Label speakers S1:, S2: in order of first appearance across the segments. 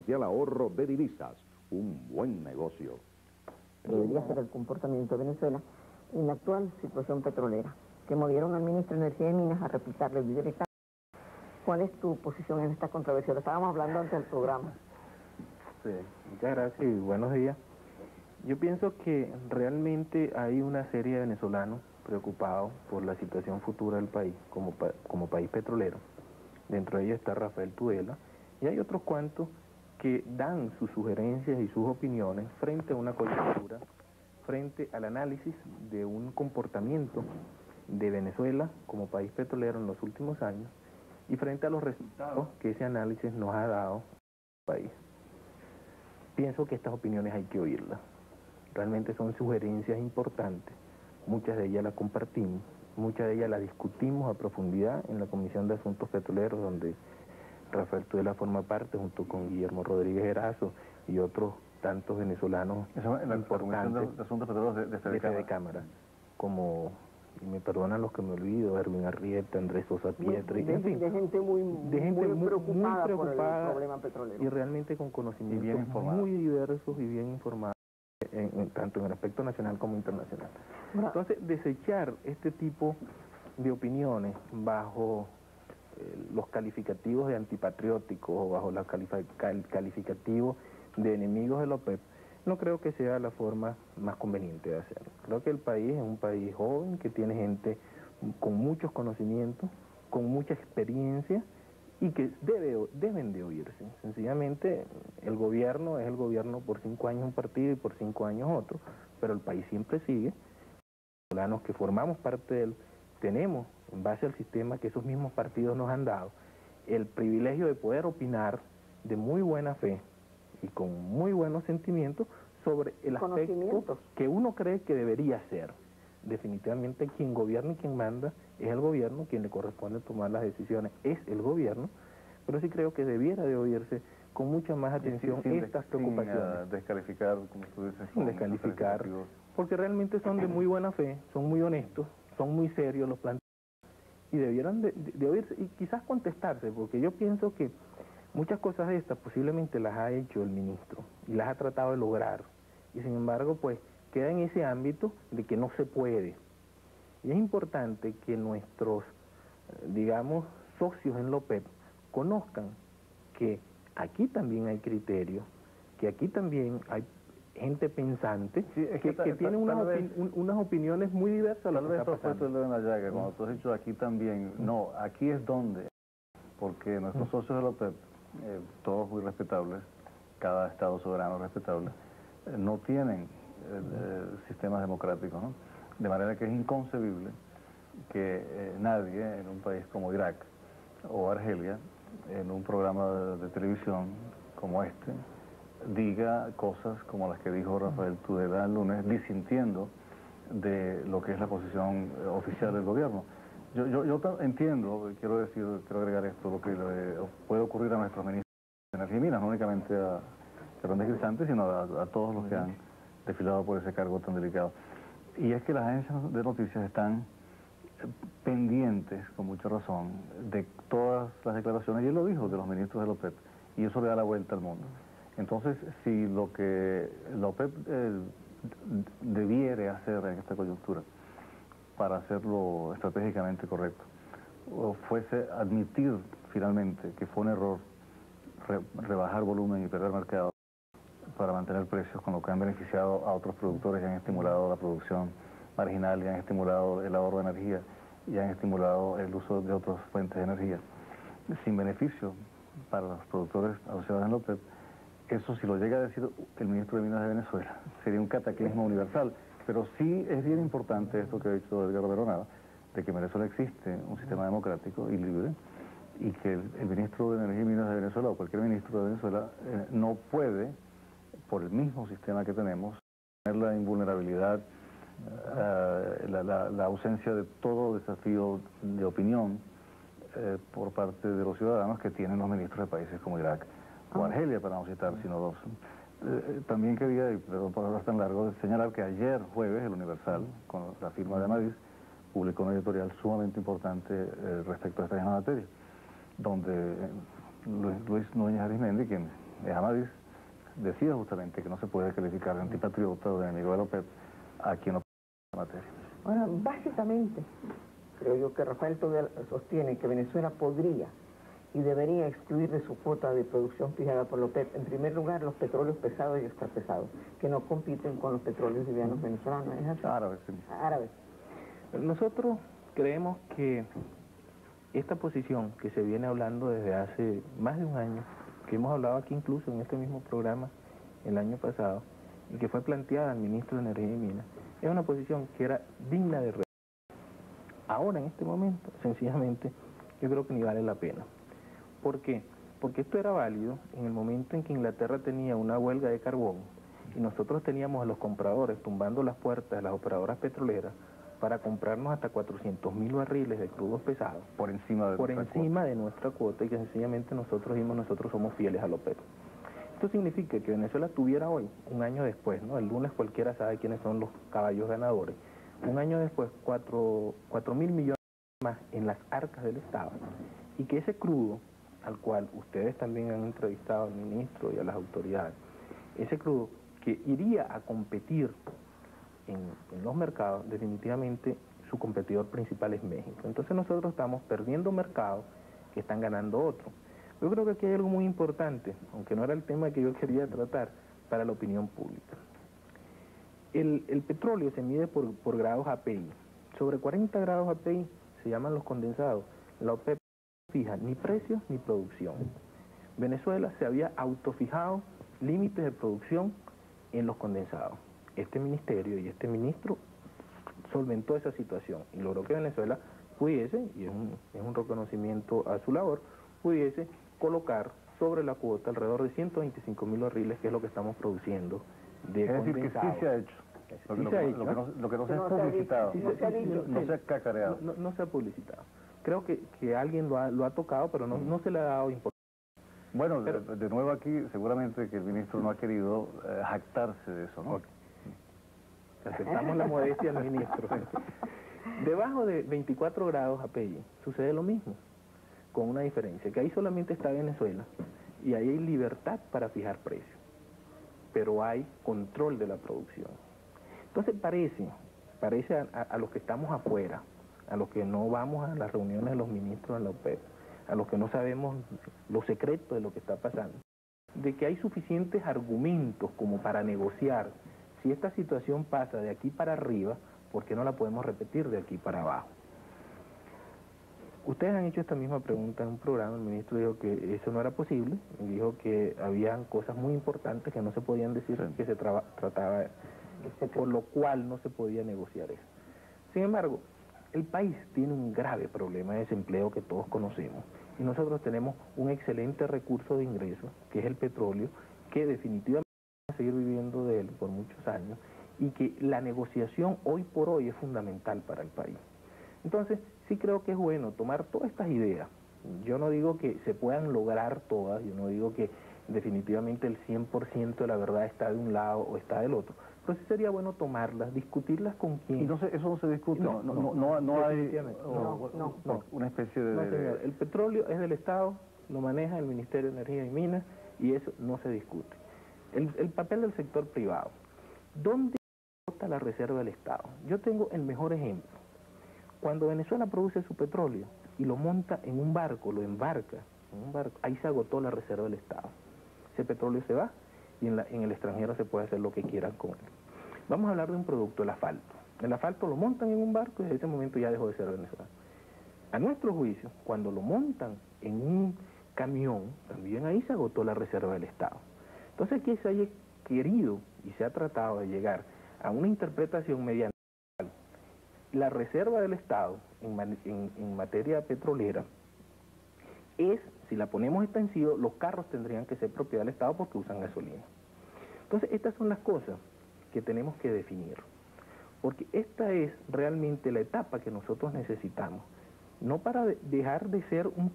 S1: Comercial Ahorro de Divisas, un buen negocio.
S2: Debería ser el comportamiento de Venezuela en la actual situación petrolera, que movieron al ministro de Energía y Minas a replicarle directamente. ¿Cuál es tu posición en esta controversia? Lo estábamos hablando antes del programa.
S3: Sí, muchas gracias y buenos días. Yo pienso que realmente hay una serie de venezolanos preocupados por la situación futura del país como país petrolero. Dentro de ellos está Rafael Tudela y hay otros cuantos que dan sus sugerencias y sus opiniones frente a una coyuntura, frente al análisis de un comportamiento de Venezuela como país petrolero en los últimos años y frente a los resultados que ese análisis nos ha dado al país. Pienso que estas opiniones hay que oírlas. Realmente son sugerencias importantes. Muchas de ellas las compartimos, muchas de ellas las discutimos a profundidad en la Comisión de Asuntos Petroleros, donde Rafael Tudela forma parte, junto con Guillermo Rodríguez Erazo y otros tantos venezolanos importantes
S4: de Asuntos Petroleros de
S3: Fedecámara, como, y me perdonan los que me olvido, Erwin Arrieta, Andrés Sosa Pietri, en fin,
S2: de gente muy preocupada por el problema petrolero.
S3: Y realmente con conocimientos muy diversos y bien informados, tanto en el aspecto nacional como internacional. Entonces, desechar este tipo de opiniones bajo los calificativos de antipatrióticos o bajo los calificativos de enemigos de la OPEP, no creo que sea la forma más conveniente de hacerlo. Creo que el país es un país joven, que tiene gente con muchos conocimientos, con mucha experiencia y que deben de oírse. Sencillamente, el gobierno es el gobierno por 5 años un partido y por 5 años otro, pero el país siempre sigue. Los ciudadanos que formamos parte de él tenemos, en base al sistema que esos mismos partidos nos han dado, el privilegio de poder opinar de muy buena fe y con muy buenos sentimientos sobre el aspecto que uno cree que debería ser. Definitivamente quien gobierna y quien manda es el gobierno, quien le corresponde tomar las decisiones es el gobierno, pero sí creo que debiera de oírse con mucha más atención estas preocupaciones.
S4: Sin descalificar, como tú dices.
S3: Sin descalificar, porque realmente son de muy buena fe, son muy honestos, son muy serios los planteamientos y debieran de oírse y quizás contestarse, porque yo pienso que muchas cosas de estas posiblemente las ha hecho el ministro y las ha tratado de lograr y sin embargo pues queda en ese ámbito de que no se puede. Y es importante que nuestros, digamos, socios en la OPEP conozcan que aquí también hay criterios, que aquí también hay gente pensante, que tiene unas opiniones muy diversas.
S4: Tal vez esto fue el dedo en la llaga, cuando tú has dicho aquí también, no, aquí es donde, porque nuestros socios de la OPEP, todos muy respetables, cada estado soberano respetable, no tienen sistemas democráticos, ¿no? De manera que es inconcebible que nadie en un país como Irak o Argelia, en un programa de televisión como este, diga cosas como las que dijo Rafael Tudela el lunes, disintiendo de lo que es la posición oficial del gobierno. Yo entiendo, quiero agregar esto, lo que puede ocurrir a nuestros ministros de Energía y Minas, no únicamente a Fernández Crisanti, sino a todos los que han desfilado por ese cargo tan delicado. Y es que las agencias de noticias están pendientes, con mucha razón, de todas las declaraciones, y él lo dijo, de los ministros de la OPEP, y eso le da la vuelta al mundo. Entonces, si lo que la OPEP debiere hacer en esta coyuntura, para hacerlo estratégicamente correcto, fuese admitir finalmente que fue un error rebajar volumen y perder mercado para mantener precios, con lo que han beneficiado a otros productores y han estimulado la producción marginal, y han estimulado el ahorro de energía, y han estimulado el uso de otras fuentes de energía, sin beneficio para los productores asociados en la OPEP. Eso, si lo llega a decir el ministro de Minas de Venezuela, sería un cataclismo universal. Pero sí es bien importante esto que ha dicho Edgar Veronada, de que en Venezuela existe un sistema democrático y libre, y que el ministro de Energía y Minas de Venezuela, o cualquier ministro de Venezuela, no puede, por el mismo sistema que tenemos, tener la invulnerabilidad, la ausencia de todo desafío de opinión por parte de los ciudadanos que tienen los ministros de países como Irak o Argelia, para no citar sino dos. También quería, y perdón por hablar tan largo, señalar que ayer jueves el Universal, con la firma de Amadís, publicó una editorial sumamente importante respecto a esta misma materia, donde Luis Núñez Arismendi, quien Amadís decía justamente que no se puede calificar de antipatriota o de enemigo de la OPEP a quien no la materia.
S2: Ahora, básicamente, creo yo que Rafael todavía sostiene que Venezuela podría y debería excluir de su cuota de producción fijada por la OPEP, en primer lugar, los petróleos pesados y extrapesados, que no compiten con los petróleos livianos venezolanos. ¿Es así?
S4: Árabes, sí.
S2: Árabes.
S3: Nosotros creemos que esta posición que se viene hablando desde hace más de un año, que hemos hablado aquí incluso en este mismo programa el año pasado, y que fue planteada al ministro de Energía y Minas, es una posición que era digna de respeto. Ahora, en este momento, sencillamente, yo creo que ni vale la pena. ¿Por qué? Porque esto era válido en el momento en que Inglaterra tenía una huelga de carbón y nosotros teníamos a los compradores tumbando las puertas de las operadoras petroleras para comprarnos hasta 400.000 barriles de crudos pesados
S4: Por encima
S3: de nuestra cuota, y que sencillamente nosotros somos fieles a la OPEP. Esto significa que Venezuela tuviera hoy, un año después, ¿no? El lunes cualquiera sabe quiénes son los caballos ganadores, un año después 4.000 millones más en las arcas del Estado, y que ese crudo, al cual ustedes también han entrevistado al ministro y a las autoridades, ese crudo que iría a competir en los mercados, definitivamente su competidor principal es México. Entonces nosotros estamos perdiendo mercados que están ganando otros. Yo creo que aquí hay algo muy importante, aunque no era el tema que yo quería tratar, para la opinión pública. El petróleo se mide por grados API. Sobre 40 grados API se llaman los condensados. La OPEP no fija ni precios ni producción. Venezuela se había autofijado límites de producción en los condensados. Este ministerio y este ministro solventó esa situación y logró que Venezuela pudiese, y es un reconocimiento a su labor, pudiese colocar sobre la cuota alrededor de 125.000 barriles, que es lo que estamos produciendo de
S4: condensado. Es decir, que sí se ha hecho. Lo que no se ha publicitado, no se ha cacareado.
S3: No se ha publicitado. Creo que alguien lo ha tocado, pero no se le ha dado importancia.
S4: Bueno, de nuevo aquí, seguramente que el ministro no ha querido jactarse de eso, ¿no?
S3: Aceptamos la modestia del ministro. Debajo de 24 grados API sucede lo mismo, con una diferencia, que ahí solamente está Venezuela y ahí hay libertad para fijar precios, pero hay control de la producción. Entonces parece a los que estamos afuera, a los que no vamos a las reuniones de los ministros de la OPEP, a los que no sabemos los secretos de lo que está pasando, de que hay suficientes argumentos como para negociar. Si esta situación pasa de aquí para arriba, ¿por qué no la podemos repetir de aquí para abajo? Ustedes han hecho esta misma pregunta en un programa, el ministro dijo que eso no era posible, y dijo que habían cosas muy importantes que no se podían decir, que se trataba, por lo cual no se podía negociar eso. Sin embargo, el país tiene un grave problema de desempleo que todos conocemos, y nosotros tenemos un excelente recurso de ingresos, que es el petróleo, que definitivamente vamos a seguir viviendo de él por muchos años, y que la negociación hoy por hoy es fundamental para el país. Entonces, sí creo que es bueno tomar todas estas ideas. Yo no digo que se puedan lograr todas, yo no digo que definitivamente el 100% de la verdad está de un lado o está del otro, pero sí sería bueno tomarlas, discutirlas con quien...
S4: ¿Y eso no se discute? No hay una especie de...
S3: No, señor, el petróleo es del Estado, lo maneja el Ministerio de Energía y Minas, y eso no se discute. El papel del sector privado. ¿Dónde está la reserva del Estado? Yo tengo el mejor ejemplo. Cuando Venezuela produce su petróleo y lo monta en un barco, lo embarca en un barco, ahí se agotó la reserva del Estado. Ese petróleo se va y en el extranjero se puede hacer lo que quieran con él. Vamos a hablar de un producto, el asfalto. El asfalto lo montan en un barco y desde ese momento ya dejó de ser venezolano. A nuestro juicio, cuando lo montan en un camión, también ahí se agotó la reserva del Estado. Entonces aquí se haya querido y se ha tratado de llegar a una interpretación mediante la reserva del Estado en materia petrolera es, si la ponemos extensivo, los carros tendrían que ser propiedad del Estado porque usan gasolina. Entonces, estas son las cosas que tenemos que definir, porque esta es realmente la etapa que nosotros necesitamos, no para dejar de ser un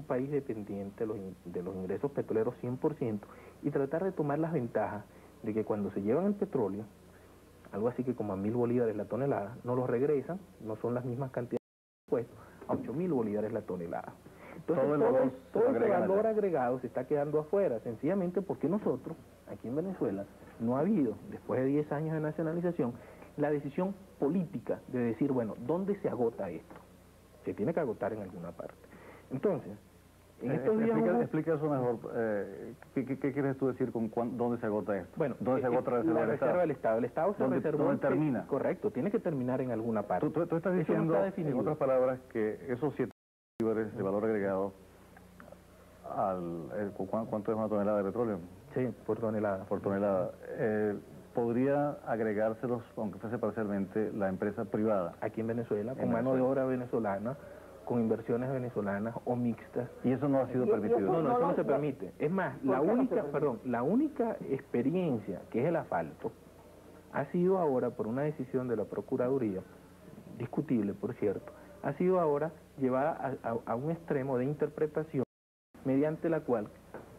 S3: país dependiente de los ingresos petroleros 100% y tratar de tomar las ventajas de que cuando se llevan el petróleo, algo así que como a 1.000 bolívares la tonelada, no los regresan, no son las mismas cantidades de impuestos, a 8.000 bolívares la tonelada. Entonces todo ese valor agregado se está quedando afuera, sencillamente porque nosotros, aquí en Venezuela, no ha habido, después de 10 años de nacionalización, la decisión política de decir, bueno, ¿dónde se agota esto? Se tiene que agotar en alguna parte. Entonces, en estos días...
S4: Explica eso mejor. ¿Qué quieres tú decir con dónde se agota esto?
S3: Bueno,
S4: ¿dónde se agota
S3: la reserva del Estado? El Estado se reservó...
S4: ¿Dónde termina?
S3: Correcto, tiene que terminar en alguna parte.
S4: Tú estás diciendo, en otras palabras, que esos 7 bolívares de valor agregado, ¿cuánto es una tonelada de petróleo?
S3: Sí, por tonelada.
S4: Por tonelada. ¿Podría agregárselos, aunque fuese parcialmente, la empresa privada?
S3: Aquí en Venezuela, con mano de obra venezolana, con inversiones venezolanas o mixtas.
S4: ¿Y eso no ha sido permitido?
S3: No, eso no se permite. Es más, la única experiencia, que es el asfalto, ha sido ahora, por una decisión de la Procuraduría, discutible por cierto, ha sido ahora llevada a un extremo de interpretación mediante la cual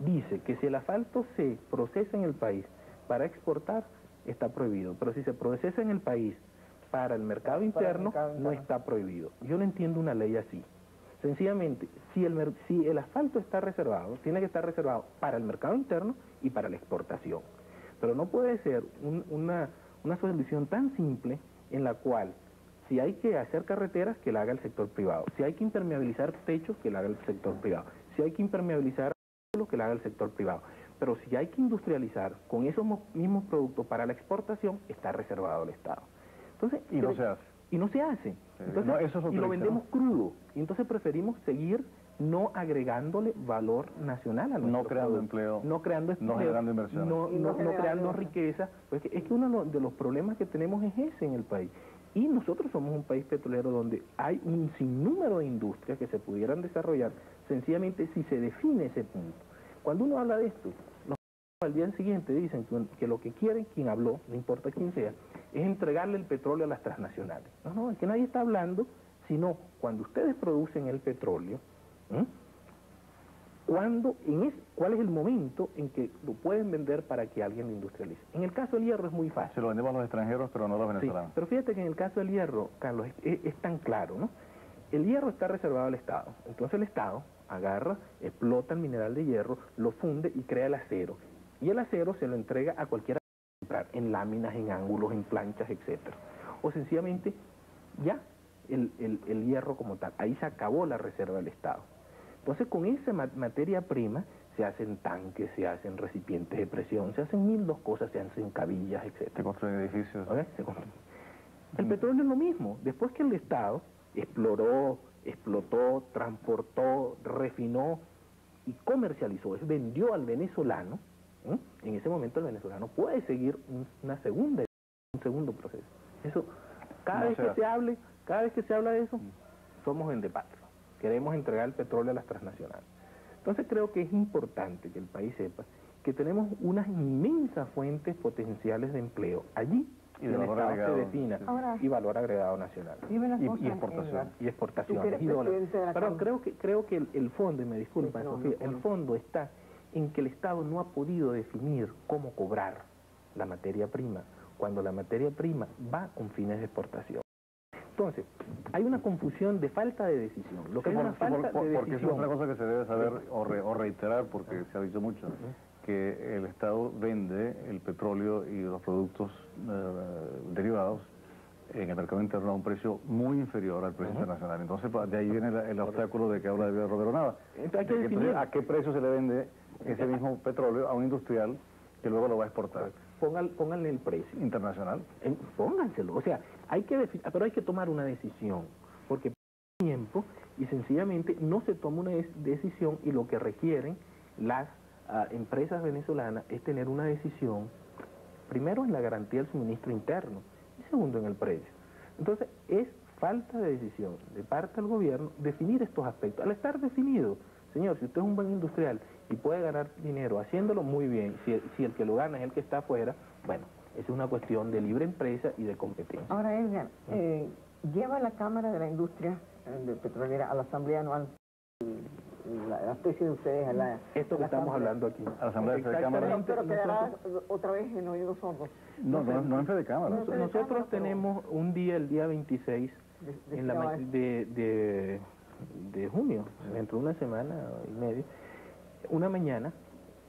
S3: dice que si el asfalto se procesa en el país para exportar, está prohibido, pero si se procesa en el país para el mercado interno, no está prohibido. Yo no entiendo una ley así. Sencillamente, si el asfalto está reservado, tiene que estar reservado para el mercado interno y para la exportación. Pero no puede ser una solución tan simple en la cual, si hay que hacer carreteras, que la haga el sector privado. Si hay que impermeabilizar techos, que la haga el sector privado. Si hay que impermeabilizar que la haga el sector privado. Pero si hay que industrializar con esos mismos productos para la exportación, está reservado al Estado. Entonces,
S4: y no se hace.
S3: Y no se hace. Entonces,
S4: no, eso es
S3: y lo vendemos crudo. Y entonces preferimos seguir no agregándole valor nacional a nuestro
S4: no creando
S3: producto.
S4: Empleo,
S3: no creando empleo,
S4: no generando inversión,
S3: no creando riqueza, porque es que uno de los problemas que tenemos es ese en el país. Y nosotros somos un país petrolero donde hay un sinnúmero de industrias que se pudieran desarrollar sencillamente si se define ese punto. Cuando uno habla de esto, los al día siguiente dicen que lo que quieren, quien habló, no importa quién sea, es entregarle el petróleo a las transnacionales. No, es que nadie está hablando, sino cuando ustedes producen el petróleo, ¿cuál es el momento en que lo pueden vender para que alguien lo industrialice? En el caso del hierro es muy fácil.
S4: Se lo vendemos a los extranjeros, pero no a los venezolanos.
S3: Sí, pero fíjate que en el caso del hierro, Carlos, es tan claro, ¿no? El hierro está reservado al Estado. Entonces el Estado agarra, explota el mineral de hierro, lo funde y crea el acero. Y el acero se lo entrega a cualquiera que comprar, en láminas, en ángulos, en planchas, etcétera. O sencillamente, ya, el hierro como tal. Ahí se acabó la reserva del Estado. Entonces, con esa materia prima se hacen tanques, se hacen recipientes de presión, se hacen 1002 cosas, se hacen cabillas, etc.
S4: Se construyen edificios.
S3: El petróleo es lo mismo. Después que el Estado exploró, explotó, transportó, refinó y comercializó, vendió al venezolano, en ese momento el venezolano puede seguir un segundo proceso. Eso, cada vez que se habla de eso, somos vendepatria. Queremos entregar el petróleo a las transnacionales. Entonces creo que es importante que el país sepa que tenemos unas inmensas fuentes potenciales de empleo allí y el Estado se defina.
S2: Ahora,
S3: y valor agregado nacional.
S2: Y
S3: exportación. Y exportaciones. Y dólares. Pero creo que el fondo, y me disculpa, Sofía, el fondo está en que el Estado no ha podido definir cómo cobrar la materia prima, cuando la materia prima va con fines de exportación. Entonces, hay una confusión de falta de decisión. Lo que es una falta de decisión.
S4: Porque es otra cosa que se debe saber o reiterar, porque se ha dicho mucho, que el Estado vende el petróleo y los productos derivados en el mercado interno a un precio muy inferior al precio internacional. Entonces, de ahí viene el obstáculo de que habla de Roberto Nava. Entonces, ¿a qué precio se le vende ese mismo petróleo a un industrial que luego lo va a exportar?
S3: Pónganle el precio.
S4: ¿Internacional?
S3: Pónganselo. O sea, pero hay que tomar una decisión, porque pasa tiempo y sencillamente no se toma una decisión y lo que requieren las empresas venezolanas es tener una decisión, primero en la garantía del suministro interno y segundo en el precio. Entonces, es falta de decisión de parte del gobierno definir estos aspectos. Al estar definido, señor, si usted es un buen industrial y puede ganar dinero haciéndolo muy bien, si el que lo gana es el que está afuera, bueno, es una cuestión de libre empresa y de competencia.
S2: Ahora, Edgar, lleva la Cámara de la Industria Petrolera a la Asamblea Anual, la especie de ustedes a la...
S3: Esto que estamos hablando aquí.
S4: A la Asamblea de Cámara.
S2: Pero quedará otra vez en oídos sordos.
S4: No en Fede Cámara.
S3: Nosotros tenemos un día, el día 26, de junio, dentro de una semana y media, una mañana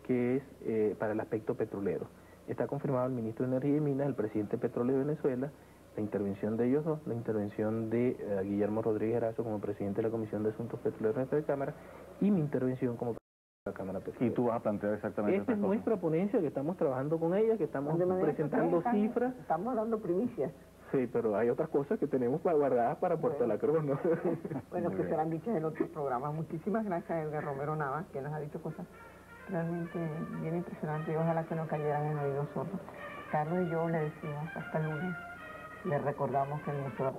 S3: que es para el aspecto petrolero. Está confirmado el ministro de Energía y Minas, el presidente de Petróleo de Venezuela, la intervención de ellos dos, la intervención de Guillermo Rodríguez Erazo como presidente de la Comisión de Asuntos Petroleros de esta Cámara y mi intervención como presidente de la Cámara Petrolera.
S4: Y tú vas a plantear exactamente
S3: Esta es
S4: estas
S3: nuestra ponencia, que estamos trabajando con ella, que estamos presentando cifras.
S2: Estamos dando primicias.
S3: Sí, pero hay otras cosas que tenemos guardadas para Puerto La Cruz, ¿no?
S2: Bueno, que serán dichas en otros programas. Muchísimas gracias, Edgar Romero Navas, que nos ha dicho cosas realmente bien impresionantes y ojalá que no cayeran en oídos sordos. Carlos y yo le decimos hasta el lunes. Les recordamos que el Museo